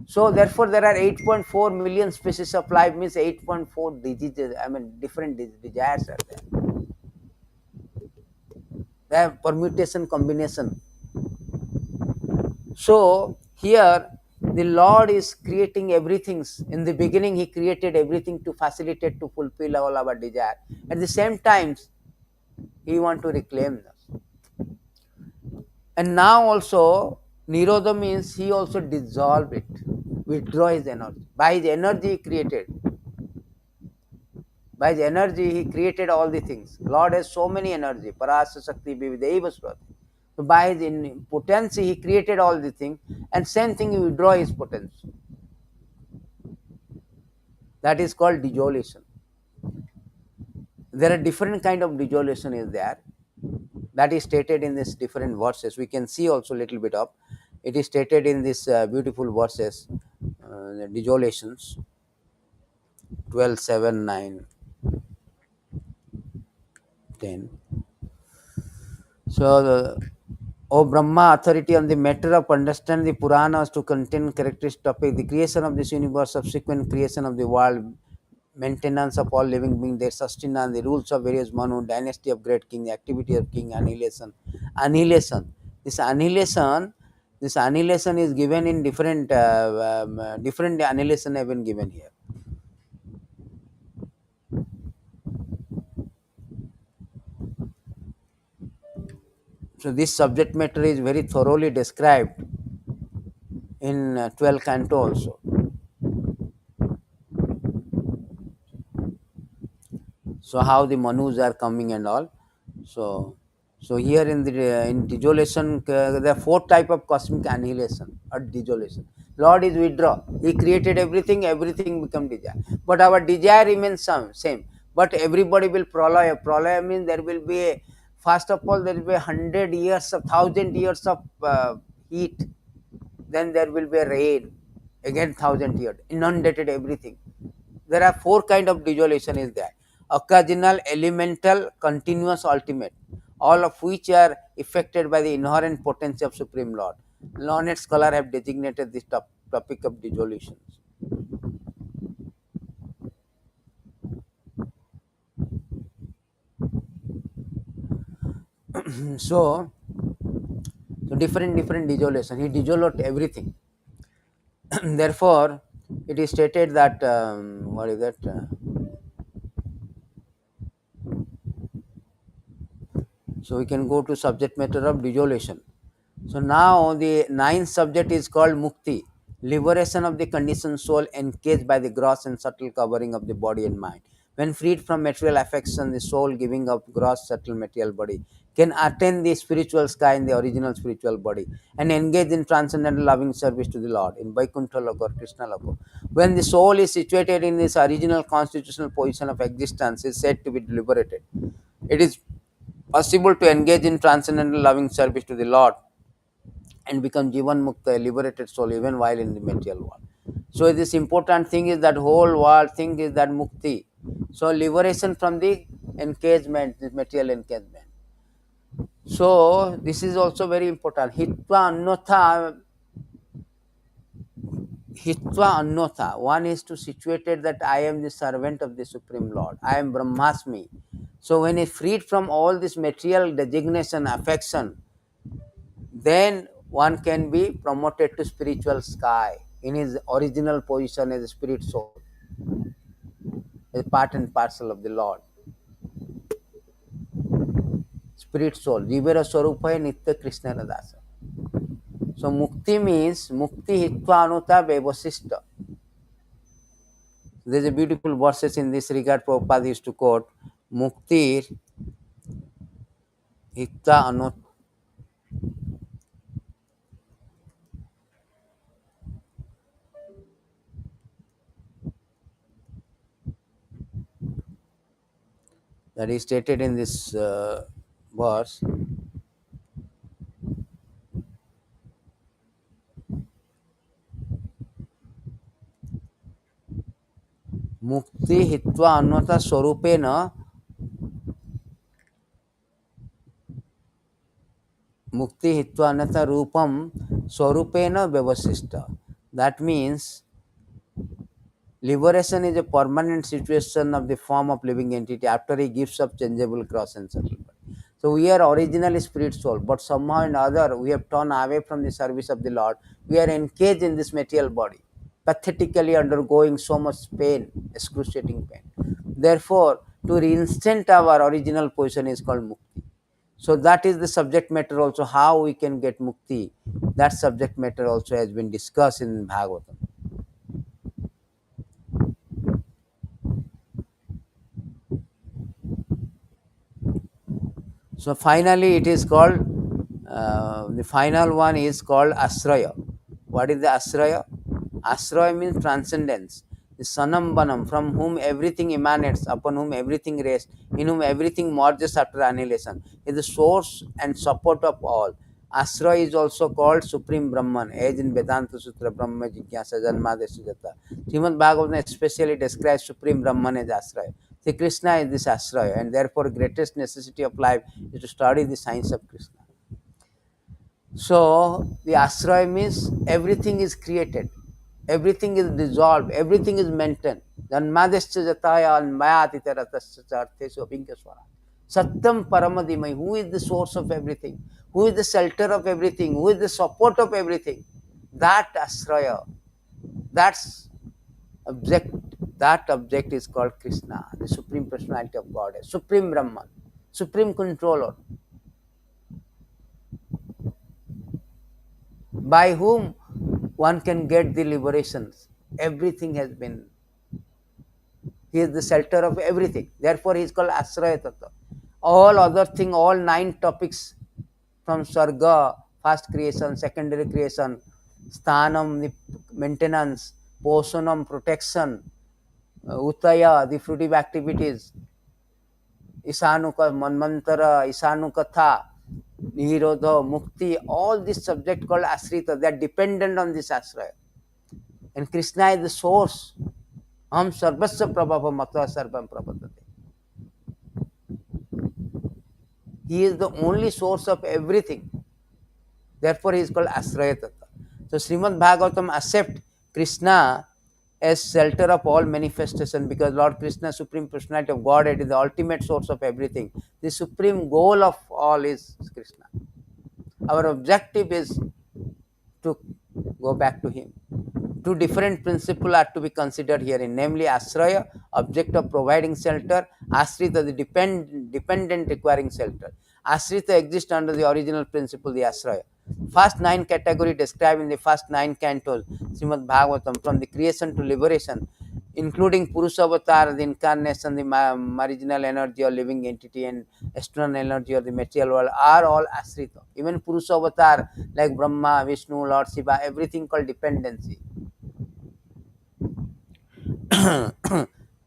So therefore, there are 8.4 million species of life, means 8.4 diseases. I mean, different desires are there. They have permutation, combination. So here, the Lord is creating everything. In the beginning, He created everything to facilitate, to fulfill all our desire. At the same time, He wants to reclaim us. And now also, nirodho means He also dissolve it, withdraw His energy. By His energy, He created. By His energy, He created all the things. Lord has so many energy. Parasa Shakti Vivideva Swati. So by His potency, He created all the things, and same thing He withdraw His potency. That is called dissolution. There are different kind of dissolution is there. That is stated in these different verses. We can see also a little bit of. It is stated in this beautiful verses, the dissolutions, 12, 7, 9, 10. So, O Brahma, authority on the matter of understand the Puranas to contain characteristic topic, the creation of this universe, subsequent creation of the world, maintenance of all living beings, their sustenance, the rules of various Manu, dynasty of great king, the activity of king, annihilation. Annihilation. This annihilation is given in different, different annihilation have been given here. So this subject matter is very thoroughly described in 12 canto also. So how the Manus are coming and all. So here in the in dissolution, there are 4 type of cosmic annihilation or dissolution. Lord is withdraw. He created everything, everything become desire. But our desire remains same. But everybody will pralaya. Pralaya means there will be a, first of all there will be 100 years of 1,000 years of heat. Then there will be a rain. Again 1,000 years. Inundated everything. There are 4 kind of dissolution is there: occasional, elemental, continuous, ultimate, all of which are affected by the inherent potency of Supreme Lord. Learned scholars have designated this topic of dissolutions. So different dissolution. He dissolved everything. Therefore, it is stated that what is that? So we can go to subject matter of dissolution. So now the ninth subject is called mukti, liberation of the conditioned soul encaged by the gross and subtle covering of the body and mind. When freed from material affection, the soul giving up gross, subtle material body can attain the spiritual sky in the original spiritual body and engage in transcendental loving service to the Lord in Vaikuntha Loka or Krishna Loka. When the soul is situated in this original constitutional position of existence, is said to be liberated. It is possible to engage in transcendental loving service to the Lord and become Jivan Mukta, a liberated soul, even while in the material world. So this important thing is that whole world thing is that mukti. So liberation from the encagement, the material encagement. So this is also very important. Hitva annotha. One is to situated that I am the servant of the Supreme Lord. I am Brahmasmi. So when he freed from all this material designation, affection, then one can be promoted to spiritual sky in his original position as a spirit soul, a part and parcel of the Lord. Spirit soul, Jivera Swarupa Nitya Krishna Radasa. So mukti means mukti hitva anuta bevasista. There is a beautiful verses in this regard Prabhupada used to quote, muktir hitva anuta. That is stated in this verse. Mukti hitva anuta swarupena mukti hitva anatha rupam swarupena vyavasista. That means liberation is a permanent situation of the form of living entity after he gives up changeable cross and subtle body. So we are originally spirit soul, but somehow or other we have turned away from the service of the Lord. We are engaged in this material body, pathetically undergoing so much pain, excruciating pain. Therefore, to reinstate our original position is called mukti. So that is the subject matter also, how we can get mukti. That subject matter also has been discussed in Bhagavatam. So finally it is called, the final one is called āśrayaḥ. What is the āśrayaḥ? Āśrayaḥ means transcendence. The sthānaṁ, from whom everything emanates, upon whom everything rests, in whom everything merges after annihilation, is the source and support of all. āśrayaḥ is also called Supreme Brahman, as in Vedanta Sutra, Brahma Jigyasa Janmadesujata. Śrīmad-Bhāgavatam especially describes Supreme Brahman as āśrayaḥ. See, Krishna is this āśrayaḥ, and therefore greatest necessity of life is to study the science of Krishna. So the āśrayaḥ means everything is created, everything is dissolved, everything is maintained. Janmadesya jataya anmayati taratasya charthesu abhinkaswara. Satyam paramadimai. Who is the source of everything? Who is the shelter of everything? Who is the support of everything? That āśrayaḥ, that's object, that object is called Krishna, the Supreme Personality of Godhead, Supreme Brahman, Supreme Controller, by whom one can get the liberations. Everything has been, he is the shelter of everything. Therefore, he is called āśrayaḥ. All other thing, all 9 topics from sargo, first creation, secondary creation, sthānaṁ, the maintenance, poṣaṇam, protection, ūtayaḥ, the furtive activities, manvantara, iśānukathā, nirodho, mukti, all this subject called āśrita, they are dependent on this āśrayaḥ. And Krishna is the source. Aham sarvasya prabhavam atva sarvam prabhatate. He is the only source of everything. Therefore, he is called āśrayaḥ. So Śrīmad-Bhāgavatam accepts Krishna as shelter of all manifestation, because Lord Krishna, Supreme Personality of Godhead, is the ultimate source of everything. The supreme goal of all is Krishna. Our objective is to go back to Him. Two different principles are to be considered herein, namely āśrayaḥ, object of providing shelter, āśrita, the dependent requiring shelter. Āśrita exists under the original principle, the āśrayaḥ. First 9 categories described in the first 9 cantos, Śrīmad-Bhāgavatam, from the creation to liberation, including Purusha avatar, the incarnation, the marginal energy or living entity, and external energy or the material world, are all āśrita. Even Purusha avatar like Brahmā, Vishnu, Lord Shiva, everything called dependency.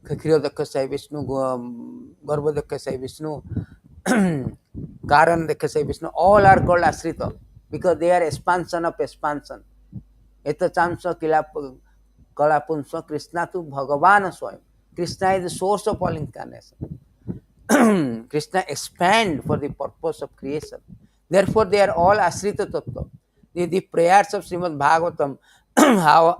Kshirodakasai Vishnu, Garbhodakasai Vishnu, Karanadakasai Vishnu, all are called āśrita because they are expansion of expansion. Eta chamsa kalapunsa Krishna tu Bhagavan Swayam. Krishna is the source of all incarnation. Krishna expand for the purpose of creation. Therefore, they are all āśrita tattva. The prayers of Śrīmad-Bhāgavatam,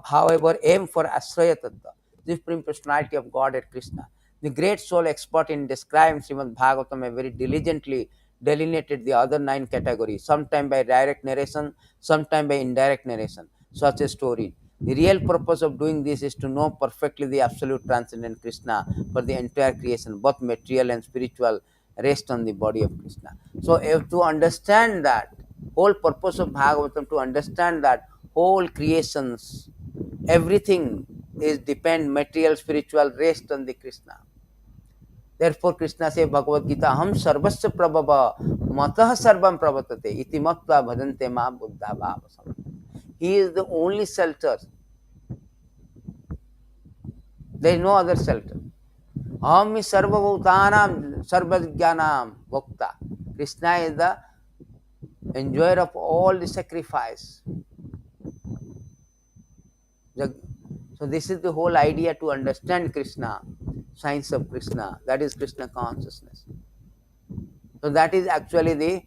however, aim for āśraya tattva, the Supreme Personality of Godhead, Krishna. The great soul expert in describing Śrīmad-Bhāgavatam have very diligently delineated the other 9 categories, sometime by direct narration, sometime by indirect narration, such a story. The real purpose of doing this is to know perfectly the absolute transcendent Krishna, for the entire creation, both material and spiritual, rest on the body of Krishna. So, if to understand that, whole purpose of Bhagavatam, to understand that whole creations, everything is depend, material, spiritual, rest on the Krishna. Therefore, Krishna says, Bhagavad Gita, Ham sarvasya prabhava matah sarvam pravatate iti matva bhajante ma buddha bhava. He is the only shelter. There is no other shelter. Ahami sarvabhutanam sarvajnanam bhokta. Krishna is the enjoyer of all the sacrifice. So this is the whole idea to understand Krishna, science of Krishna, that is Krishna consciousness. So that is actually the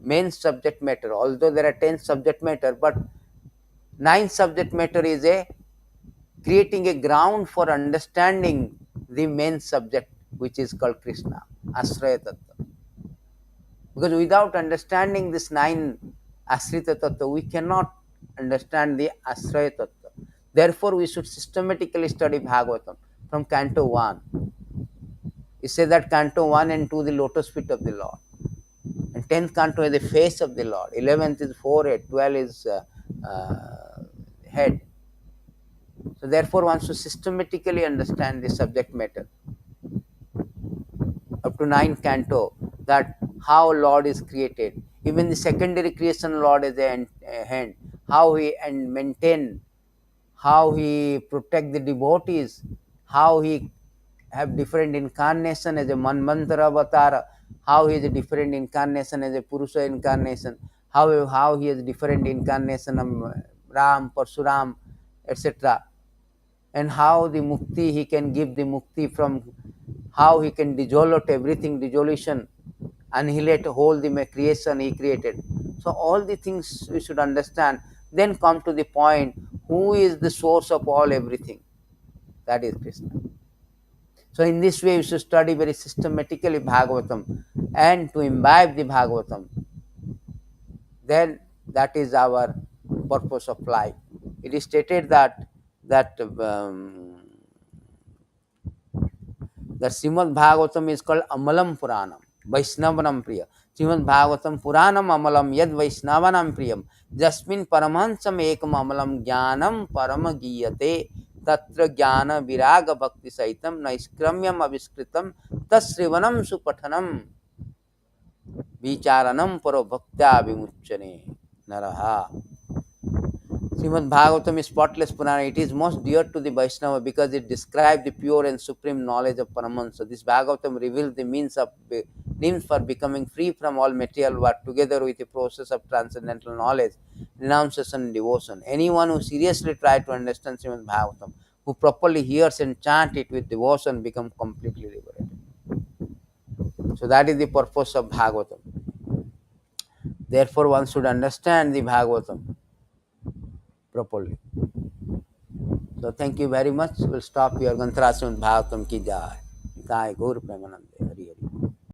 main subject matter, although there are 10 subject matter, but 9 subject matter is creating a ground for understanding the main subject, which is called Krishna, āśraya tattva. Because without understanding this 9 āśrita tattva, we cannot understand the āśraya tattva. Therefore, we should systematically study Bhagavatam from Canto 1. It says that Canto 1 and 2, the lotus feet of the Lord. And 10th Canto is the face of the Lord. 11th is forehead. 12th is head. So, therefore, one should systematically understand the subject matter. Up to 9th Canto, that how Lord is created. Even the secondary creation Lord is a hand. How he and maintain, how he protect the devotees, how he have different incarnation as a manvantara avatar, how he is a different incarnation as a Purusha incarnation, how he is different incarnation of Ram, poṣaṇam, etc. And how the mukti, he can give the mukti from, how he can dissolve everything, dissolution, annihilate whole the creation he created. So all the things we should understand, then come to the point, who is the source of all everything? That is Krishna. So in this way, we should study very systematically Bhagavatam, and to imbibe the Bhagavatam. Then that is our purpose of life. It is stated that Śrīmad-Bhāgavatam is called Amalam Puranam, Vaishnavanam Priya. Śrīmad-Bhāgavatam Puranam Amalam Yad Vaishnavanam Priyam. Jasmin Paramahansam Ekam Amalam Jnanam Paramagiyate. Tatra Jnana Viraga Bhakti Saitam Naiskramyam Aviskritam Tasrivanam Supathanam Vicharanam Paro Bhaktya Vimuchane Naraha. Śrīmad-Bhāgavatam is spotless Purana. It is most dear to the Vaishnava because it describes the pure and supreme knowledge of Paramahansa. This Bhāgavatam reveals the means for becoming free from all material world, together with the process of transcendental knowledge, renunciation and devotion. Anyone who seriously tries to understand Śrīmad-Bhāgavatam, who properly hears and chants it with devotion, becomes completely liberated. So that is the purpose of Bhāgavatam. Therefore, one should understand the Bhāgavatam properly. So thank you very much. We'll stop here. Gantara Śrīmad-Bhāgavatam ki jai. Jai Gaur Premanand.